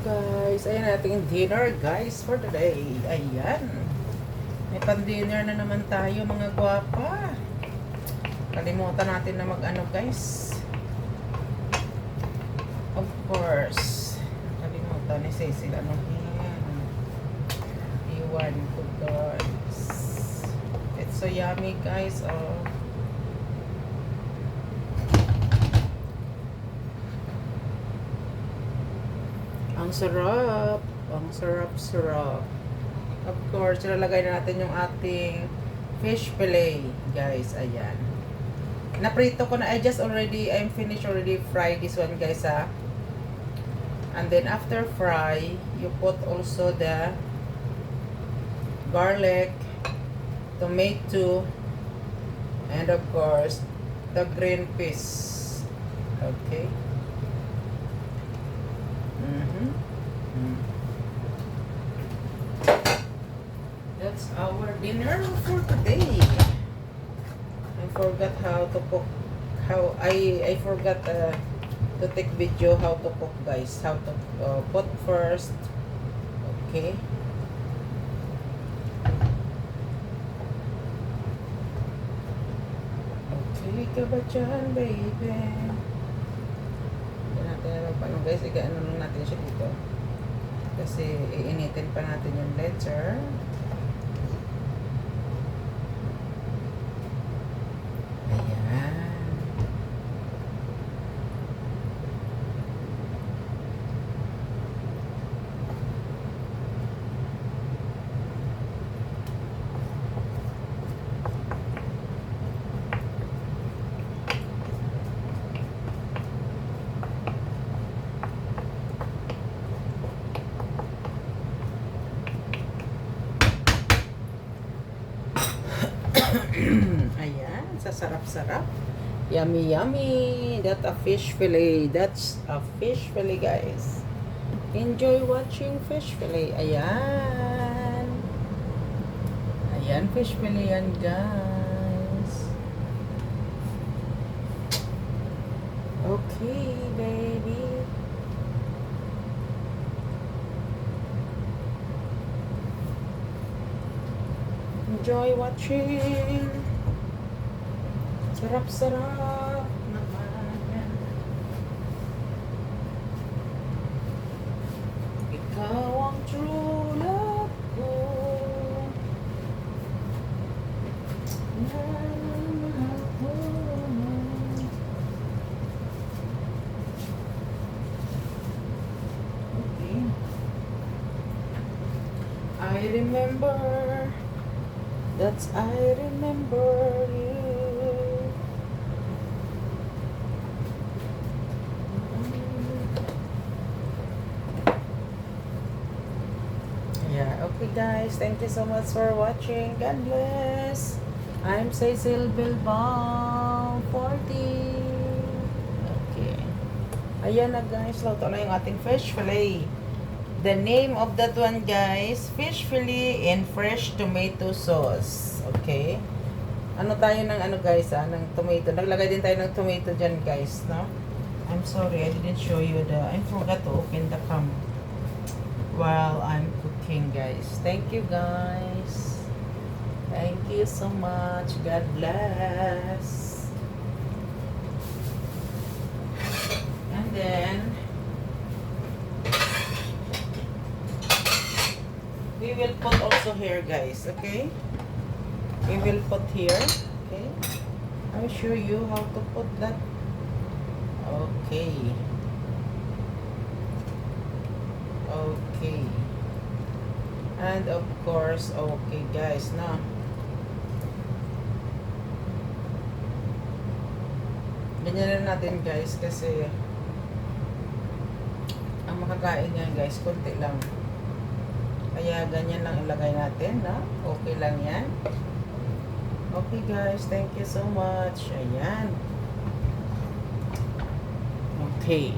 guys, ayan ating dinner guys for today. Ayan, may pan-dinner na naman tayo mga gwapa. Kalimutan natin na mag-ano guys. Of course, kalimutan ni Cecil ano yan. Iwan ko guys. It's so yummy guys. Oh. Ang sarap. Ang sarap-sarap. Of course, ilalagay na natin yung ating fish fillet, guys. Ayan. Naprito ko na. I'm finished already fry this one, guys, ha. And then, after fry, you put also the garlic, tomato, and of course, the green peas. Okay. That's our dinner for today. I forgot how to cook. I forgot to take video how to cook, guys. How to put first. Okay. Okay ka ba dyan, baby? Ano guys, ano lang natin siya dito kasi iinitin pa natin yung letter. Ayan. Ayan, sasarap-sarap. Yummy, yummy. That's a fish fillet. That's a fish fillet, guys. Enjoy watching fish fillet. Ayan. Ayan, fish fillet yan, guys. Okay, baby. Enjoy watching. Sarap-sarap naman. Ikaw ang true love ko. Mahal ko. Okay. I remember. That's I remember you. Yeah, okay guys. Thank you so much for watching. God bless. I'm Cecil Bilbao 40. Okay. Ayan na guys. Luto na yung ating fish fillet. The name of that one, guys, fish fillet and fresh tomato sauce. Okay? Ano tayo ng ano, guys, ng tomato. Naglagay din tayo ng tomato dyan, guys, no? I'm sorry, I didn't show you I forgot to open the cam while I'm cooking, guys. Thank you, guys. Thank you so much. God bless. And then, we will put also here, guys, okay? We will put here, okay? I'll show you how to put that. Okay. Okay. And of course, okay, guys, na. Ganyan na natin, guys, kasi ang makakain niyan, guys, konti lang. Kaya ganyan lang ilagay natin, na? Okay lang yan. Okay guys, thank you so much. Ayan. Okay.